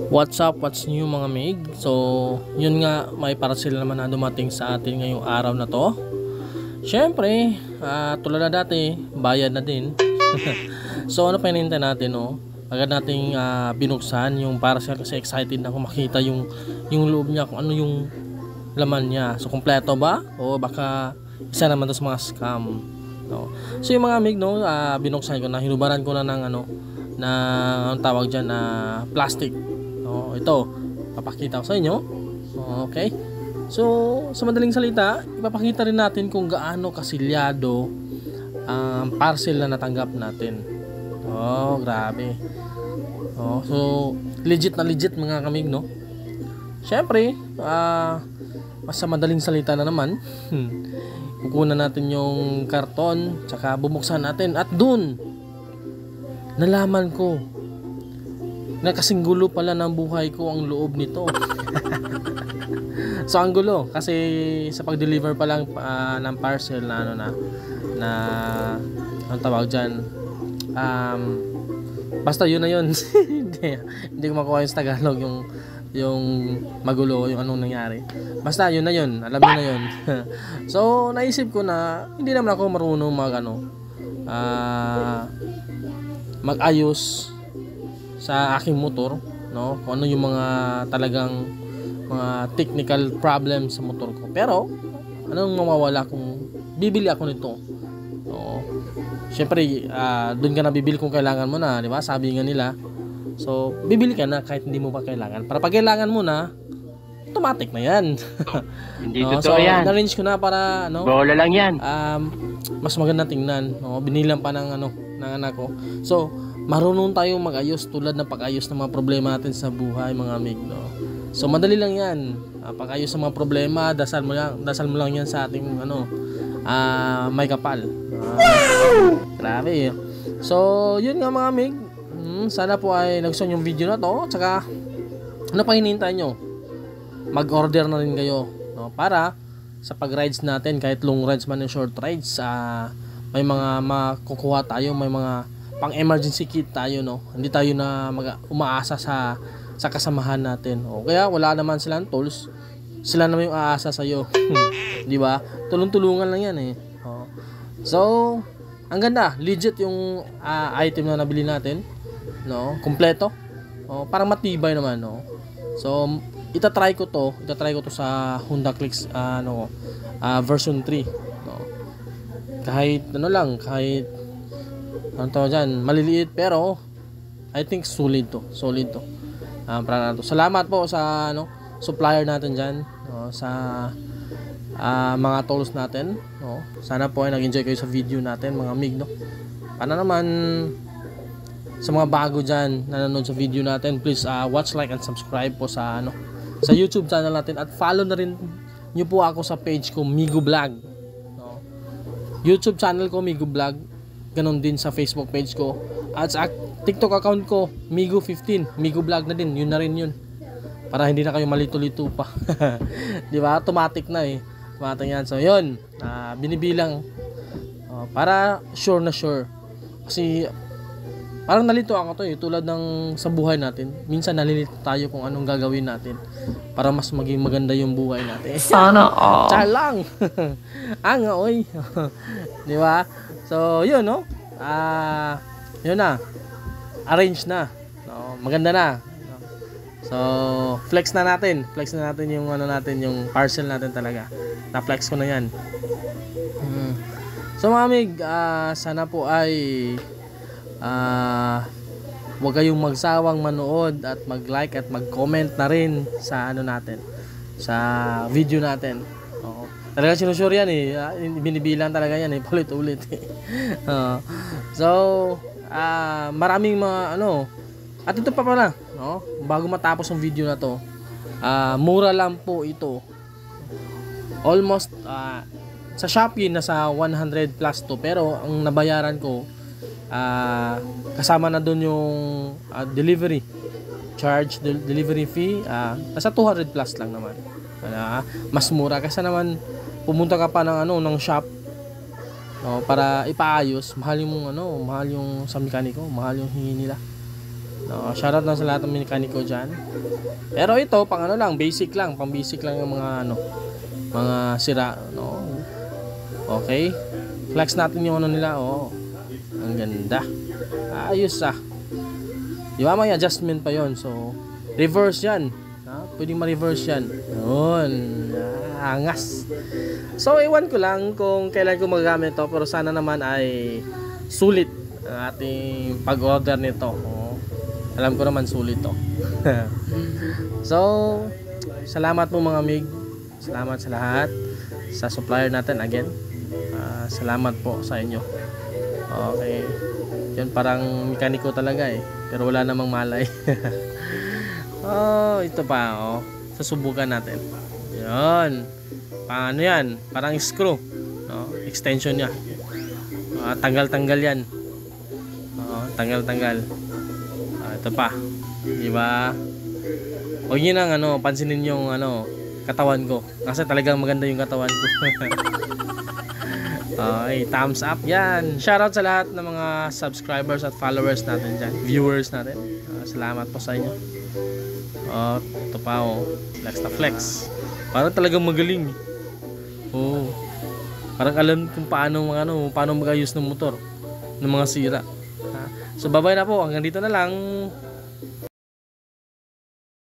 What's up, what's new mga mig? So, yun nga, may parcel naman na dumating sa atin ngayong araw na to. Syempre, tulad na dati, bayad na din. So, ano pa hinihintay natin, no? Agad nating binuksan yung parcel kasi excited na ako makita yung loob niya, kung ano yung laman niya. So, kompleto ba? O baka isa naman to sa mga scam, no? So, yung mga mig, no, binuksan ko na, hinubaran ko na ng na ang tawag dyan na plastic. Ito papakita ko sa inyo. Okay, so sa madaling salita, ipapakita rin natin kung gaano kasilyado ang parcel na natanggap natin. Grabe. So legit na legit mga kamig, no? Syempre, mas sa madaling salita na naman, kukunan natin yung karton, tsaka bubuksan natin, at dun nalaman ko na kasing gulo pala ng buhay ko ang loob nito. So ang gulo kasi sa pag-deliver pa lang ng parcel na ang tawag diyan, basta yun na yun. hindi ko makuha yung Tagalog, yung magulo, yung anong nangyari. Basta yun na yun, alam niyo na yun. So naisip ko na hindi naman ako marunong mag-ayos sa aking motor, no? Kung ano yung mga talagang mga technical problem sa motor ko. Pero anong mawawala kung bibili ako nito? Syempre, doon ka na bibili kung kailangan mo na, di ba? Sabi nga nila. So, bibili ka na kahit hindi mo pa kailangan. Para pag kailangan mo na, automatic na yan. Hindi totoo yan. Na-arrange ko na para, bola lang yan. Mas maganda tingnan. Binilang pa ng ng anak ko. So, marunong tayong mag-ayos tulad ng pag-ayos ng mga problema natin sa buhay, mga amig, no? So, madali lang yan. Pag-ayos ng mga problema, dasal mo lang yan sa ating may kapal. Grabe. So, yun nga mga amig. Sana po ay nagustuhan yung video na to. Tsaka, ano pa hinihintay nyo? Mag-order na rin kayo, no? Para sa pag-rides natin, kahit long rides man and short rides, may mga makukuha tayo, may mga pang emergency kit tayo, no? Hindi tayo na umaasa sa kasamahan natin. Kaya wala naman silang tools, sila naman yung aasa sa iyo. Di ba? Tulong-tulungan lang yan eh. So, ang ganda, legit yung item na nabili natin, no? Kompleto. Parang matibay naman, no? So, itatry ko to sa Honda Clicks version 3, no? Kahit kahit maliliit, pero I think solid to. Para to. Salamat po sa supplier natin diyan, sa mga tools natin, no? Sana po ay nag-enjoy kayo sa video natin, mga mig, no? Para naman sa mga bago diyan na nanonood sa video natin, please watch, like and subscribe po sa sa YouTube channel natin, at follow na rin niyo po ako sa page ko, Migo Vlog, no? YouTube channel ko, Migo Vlog. Ganon din sa Facebook page ko. At sa TikTok account ko, Migo15. Migo Vlog na din. Yun na rin yun. Para hindi na kayo malito-lito pa. Di ba? Automatic na eh. Automatic yan. So, yun. Binibilang. Para sure na sure. Kasi, parang nalito ako to eh. Tulad ng sa buhay natin. Minsan nalilito tayo kung anong gagawin natin para mas maging maganda yung buhay natin. Sana all. Tsaka lang. Oy. Di ba? So, yun, no? Yun na. Arrange na. No? Maganda na. No? So, flex na natin yung yung parcel natin talaga. Na-flex ko na yan. So, mga amig, sana po ay huwag kayong magsawang manood at mag-like at mag-comment na rin sa natin, sa video natin. Talaga sinusure yan eh. Binibilang talaga yan eh. Paulit-ulit eh. So, maraming mga at ito pa pala, no? Bago matapos ang video na to, mura lang po ito. Almost, sa Shopee nasa 100 plus to. Pero, ang nabayaran ko, kasama na dun yung delivery charge, delivery fee, nasa 200 plus lang naman. Mas mura kasi naman pumunta ka pa ng shop, para ipaayos. Mahal yung mahal yung sa mekaniko, mahal yung hingi nila. Shoutout na sa lahat ng mekaniko dyan. Pero ito, pang ano lang, basic lang. Pang basic lang yung mga ano, mga sira. No? Okay. Flex natin yung ano nila. Oh, ang ganda. Ayos ah. Di ba may adjustment pa yon. So, reverse yan. Pwedeng ma-reverse yan. Yun. Angas. So, iwan ko lang kung kailan ko magagamit to. Pero sana naman ay sulit ang ating pag-order nito. Alam ko naman sulit to. So, salamat po mga mig. Salamat sa lahat. Sa supplier natin again. Salamat po sa inyo. Okay. Yun parang mekaniko talaga eh. Pero wala namang malay. Ito pa susubukan natin. Yan. Paano yan? Parang screw. Extension niya. Tanggal-tanggal yan. Tanggal-tanggal. Ito pa. Di ba? Huwag niyo nang pansinin yung katawan ko. Kasi talagang maganda yung katawan ko. Okay, thumbs up yan. Shoutout sa lahat ng mga subscribers at followers natin dyan. Viewers natin. Salamat po sa inyo. Ito pa flex na flex. Parang talagang magaling. Parang alam kung paano mag-ayos ng motor ng mga sira. So bye-bye na po. Hanggang dito na lang.